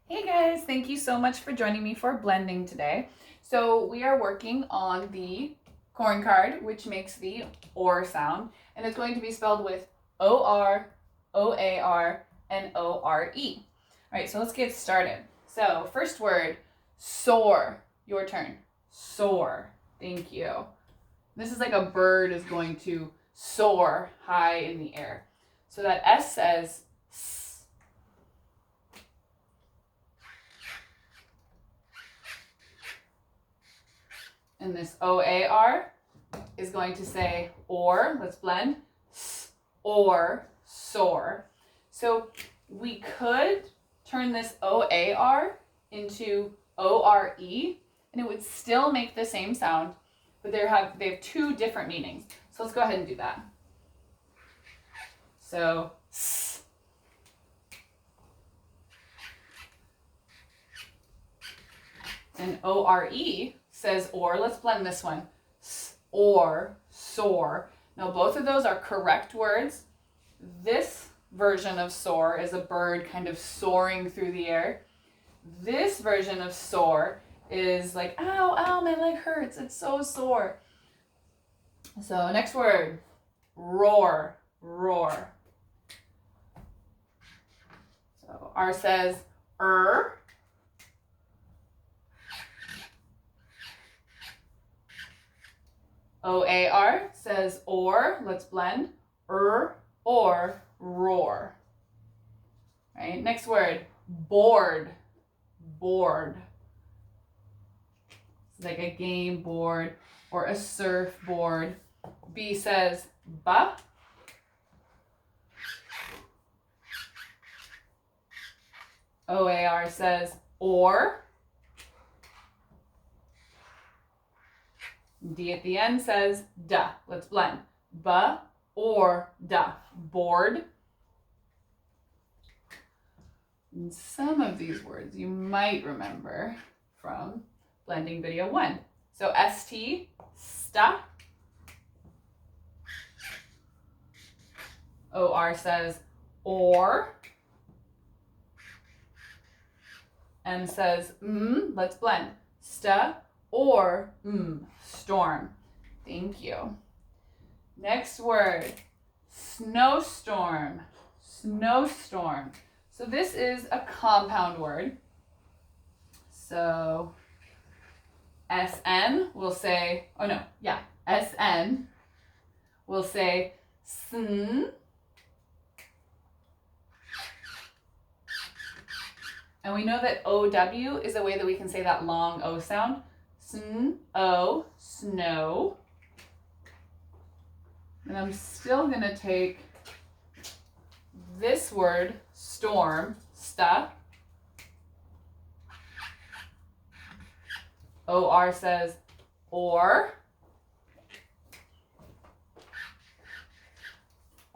Hey guys, thank you so much for joining me for blending today. So we are working on the corn card, which makes the OR sound, and it's going to be spelled with O-R, O-A-R, and O-R-E. All right, so let's get started. So first word, soar. Your turn. Soar. Thank you. This is like a bird is going to soar high in the air. So that S says S. And this O-A-R is going to say or. Let's blend. S, or, soar. So we could turn this O-A-R into O-R-E, and it would still make the same sound, but they have two different meanings. So let's go ahead and do that. So, S. And O-R-E says or. Let's blend this one. S, or, soar. Now both of those are correct words. This version of soar is a bird kind of soaring through the air. This version of soar is like, ow, ow, my leg hurts. It's so sore. So next word, roar, roar. So R says O-A-R says or. Let's blend. Or, roar. All right, next word, board, board. It's like a game board or a surfboard. B says ba. O-A-R says or. D at the end says da. Let's blend. Ba or da. Board. And some of these words you might remember from blending video 1. So ST, sta. OR says or. M says let's blend. Sta or storm. Thank you. Next word, snowstorm, snowstorm. So this is a compound word. So SN will say, SN will say sn. And we know that OW is a way that we can say that long O sound. Sn, O, snow. And I'm still going to take this word, storm, sta. OR says or.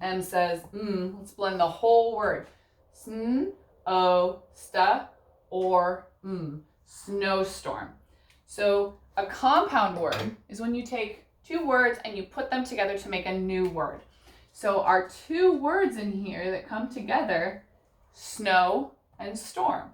M says Let's blend the whole word. Sn, O, sta, or snowstorm. So a compound word is when you take two words and you put them together to make a new word. So our two words in here that come together, snow and storm.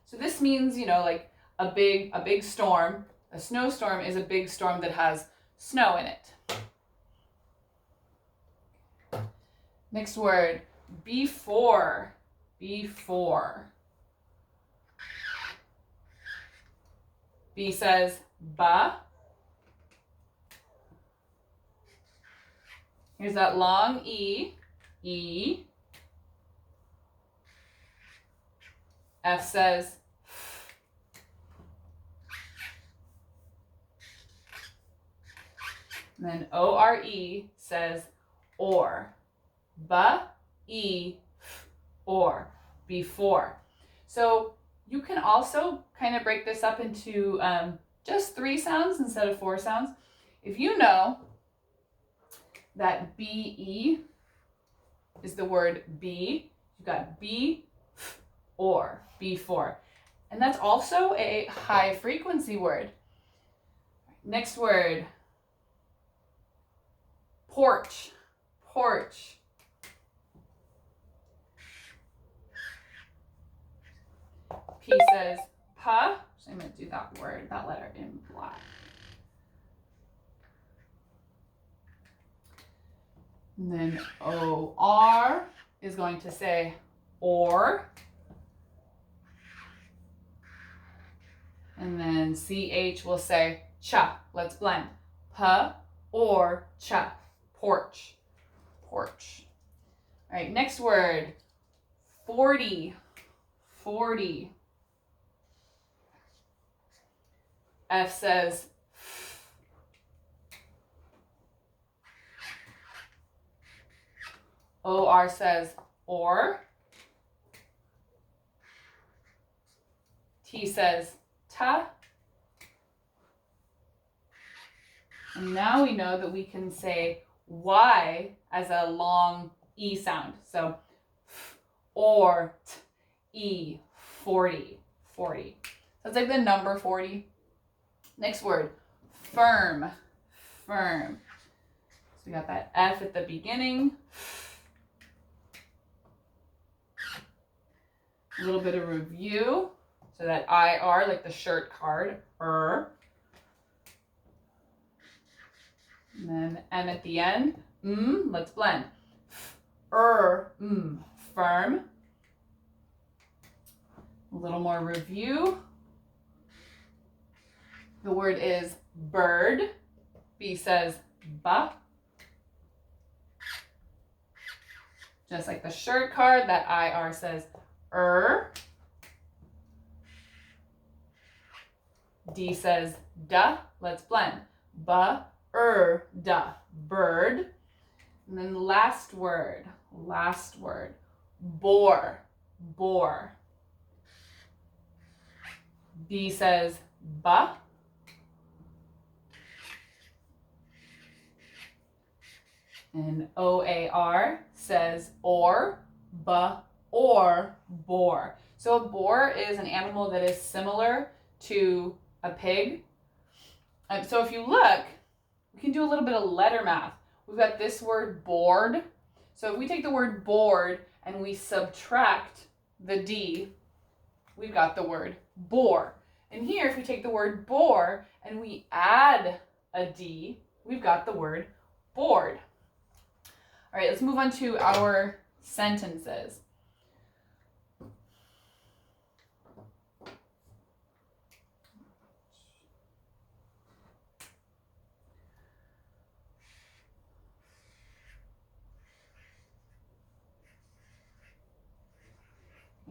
So this means, like a big storm. A snowstorm is a big storm that has snow in it. Next word, before, before. B says ba. Here's that long E, E. F says f. And then O-R-E says or. Ba, E, f, or, before. So you can also kind of break this up into just 3 sounds instead of 4 sounds. If you know that B-E is the word be, you've got be, f, or, before. And that's also a high frequency word. Next word, porch, porch. P says pa. So I'm going to do that word, that letter in black. And then O-R is going to say or. And then C-H will say cha. Let's blend. Pa or cha. Porch. Porch. All right, next word. 40. 40. F says f. O-R says or. T says ta. And now we know that we can say Y as a long E sound. So f or t, E, 40, 40. That's like the number 40. Next word, firm, firm. So we got that F at the beginning. A little bit of review. So that IR, like the shirt card, And then M at the end. Let's blend. Firm. A little more review. The word is bird. B says ba. Just like the shirt card, that IR says D says da. Let's blend. Ba, da. Bird. And then last word. Bore. Bore. B says ba. And OAR says or, ba, or, boar. So a boar is an animal that is similar to a pig. So if you look, we can do a little bit of letter math. We've got this word board. So if we take the word board and we subtract the D, we've got the word boar. And here, if we take the word boar and we add a D, we've got the word board. All right, let's move on to our sentences.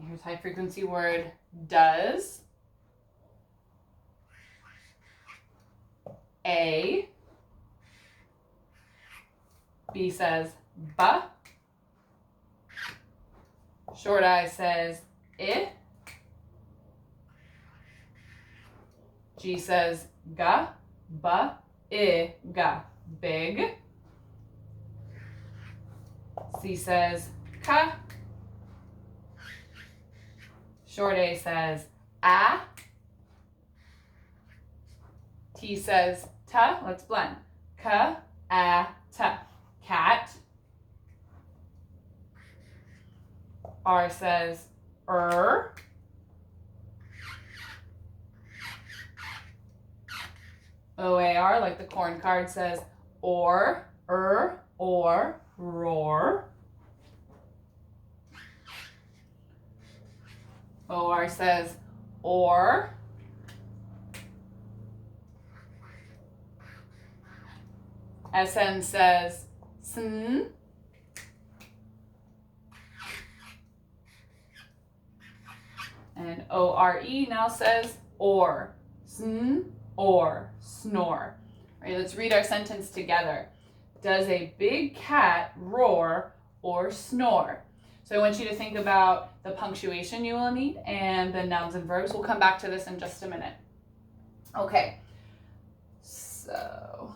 Here's high frequency word does. A. B says ba. Short I says I. G says ga, ba, I, ga. Big. C says ka. Short A says a. T says ta. Let's blend. Ka, a, ta. Cat. R says OAR, like the corn card, says or, or, roar. OR says or. SN says sn. And ORE now says or. Sn, or, snore. All right, let's read our sentence together. Does a big cat roar or snore? So I want you to think about the punctuation you will need and the nouns and verbs. We'll come back to this in just a minute. Okay, so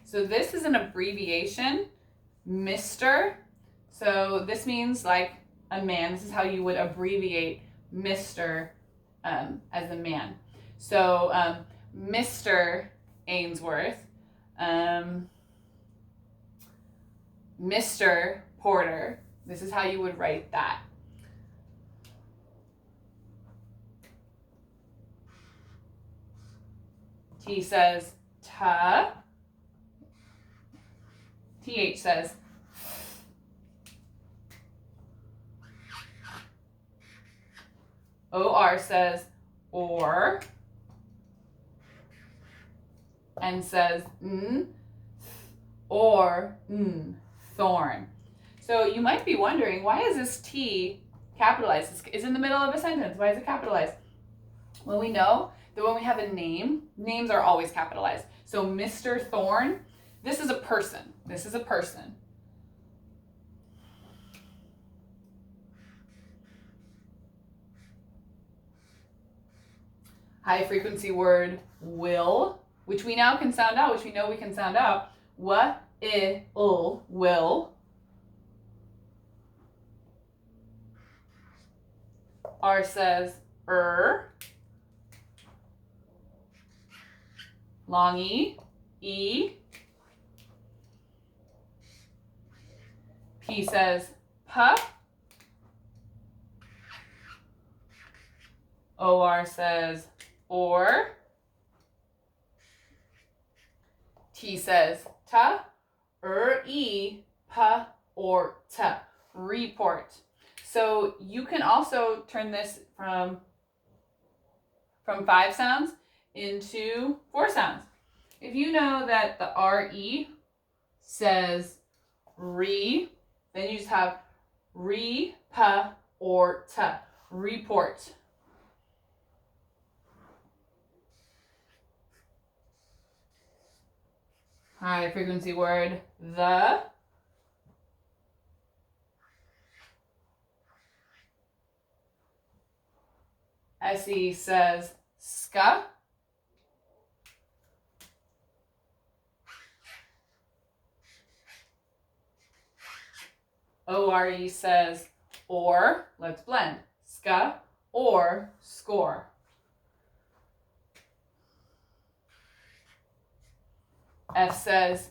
so this is an abbreviation, Mr. So this means like a man. This is how you would abbreviate Mr. As a man. So Mr. Ainsworth, Mr. Porter. This is how you would write that. T says ta. TH says OR says or. N says n. Or n. Thorn. So you might be wondering, why is this T capitalized? It's in the middle of a sentence. Why is it capitalized? Well, we know that when we have a name, names are always capitalized. So Mr. Thorn, this is a person. This is a person. High frequency word will, which we now can sound out, which we know we can sound out. Will. R says long E. P says P. OR says or. T says ta. E, P, or T. Report. So you can also turn this from 5 sounds into 4 sounds. If you know that the RE says re, then you just have re, P, or T. Report. High frequency word the. SE says ska. ORE says or. Let's blend. Ska or score. F says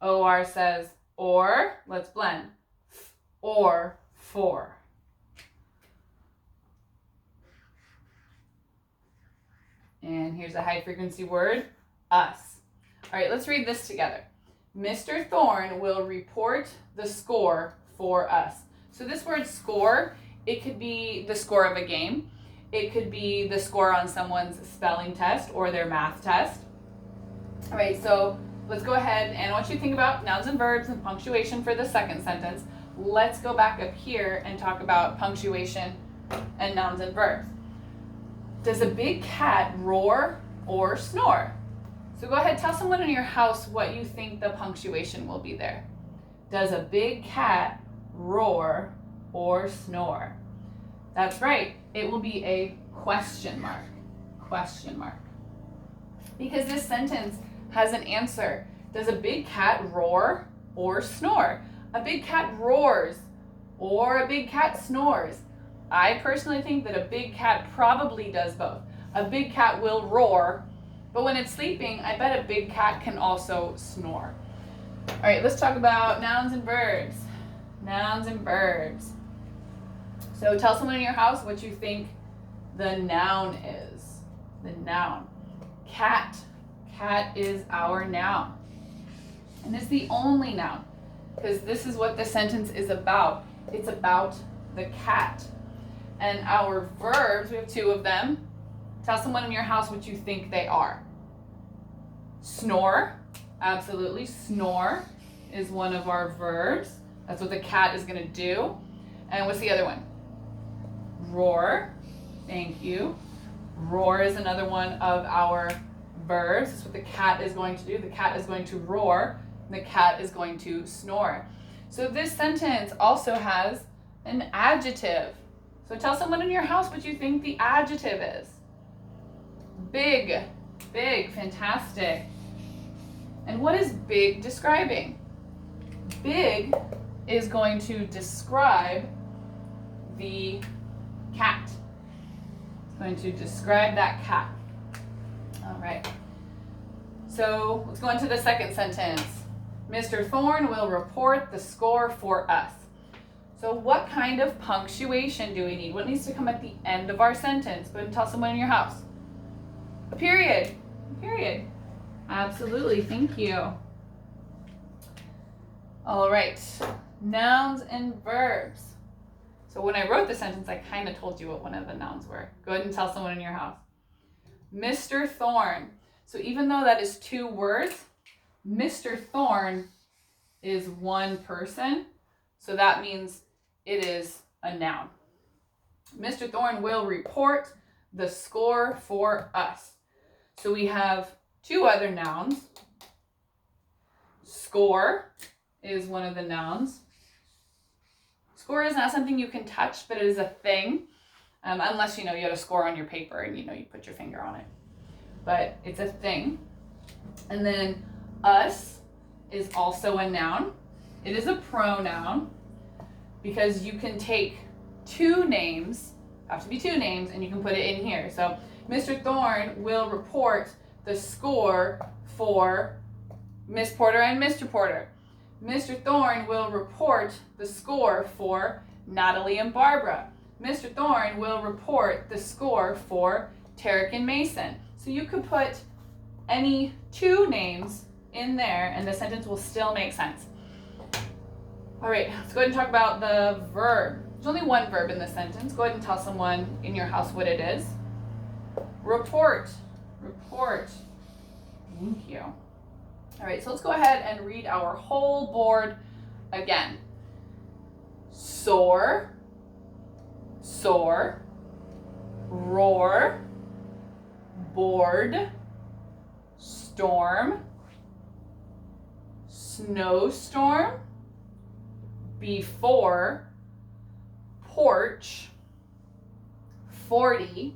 OR says or. Let's blend. Or for. And here's a high frequency word, us. All right, let's read this together. Mr. Thorn will report the score for us. So this word score, it could be the score of a game. It could be the score on someone's spelling test or their math test. All right, so let's go ahead and I want you to think about nouns and verbs and punctuation for the second sentence. Let's go back up here and talk about punctuation and nouns and verbs. Does a big cat roar or snore? So go ahead, tell someone in your house what you think the punctuation will be there. Does a big cat roar or snore? That's right, it will be a question mark. Question mark. Because this sentence has an answer. Does a big cat roar or snore? A big cat roars or a big cat snores. I personally think that a big cat probably does both. A big cat will roar, but when it's sleeping, I bet a big cat can also snore. All right, let's talk about nouns and verbs. Nouns and verbs. So tell someone in your house what you think the noun is. The noun. Cat. Cat is our noun. And it's the only noun, because this is what the sentence is about. It's about the cat. And our verbs, we have 2 of them. Tell someone in your house what you think they are. Snore, absolutely. Snore is one of our verbs. That's what the cat is going to do. And what's the other one? Roar, thank you. Roar is another one of our verbs. That's what the cat is going to do. The cat is going to roar. The cat is going to snore. So this sentence also has an adjective. So tell someone in your house what you think the adjective is. Big, big, fantastic. And what is big describing? Big is going to describe the cat. It's going to describe that cat. All right. So let's go into the second sentence. Mr. Thorne will report the score for us. So what kind of punctuation do we need? What needs to come at the end of our sentence? Go ahead and tell someone in your house. A period. A period. Absolutely. Thank you. All right. Nouns and verbs. So when I wrote the sentence, I kind of told you what one of the nouns were. Go ahead and tell someone in your house. Mr. Thorne. So even though that is two words, Mr. Thorne is one person. So that means it is a noun. Mr. Thorne will report the score for us. So we have two other nouns. Score is one of the nouns. Score is not something you can touch, but it is a thing. Unless, you had a score on your paper and, you put your finger on it. But it's a thing. And then us is also a noun. It is a pronoun because you can take two names, have to be two names, and you can put it in here. So Mr. Thorne will report the score for Miss Porter and Mr. Porter. Mr. Thorne will report the score for Natalie and Barbara. Mr. Thorne will report the score for Tarek and Mason. So you could put any two names in there and the sentence will still make sense. All right, let's go ahead and talk about the verb. There's only one verb in this sentence. Go ahead and tell someone in your house what it is. Report. Report. Thank you. All right, so let's go ahead and read our whole board again. Soar, soar, roar, board, storm, snowstorm, before, porch, 40,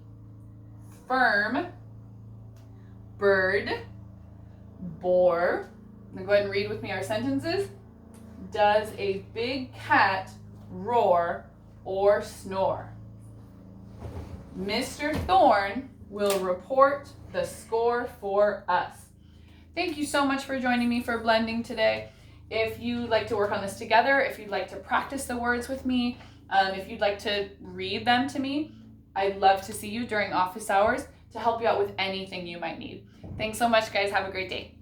firm, bird, bore. Now go ahead and read with me our sentences. Does a big cat roar or snore? Mr. Thorne will report the score for us. Thank you so much for joining me for blending today. If you'd like to work on this together, if you'd like to practice the words with me, if you'd like to read them to me, I'd love to see you during office hours to help you out with anything you might need. Thanks so much, guys. Have a great day.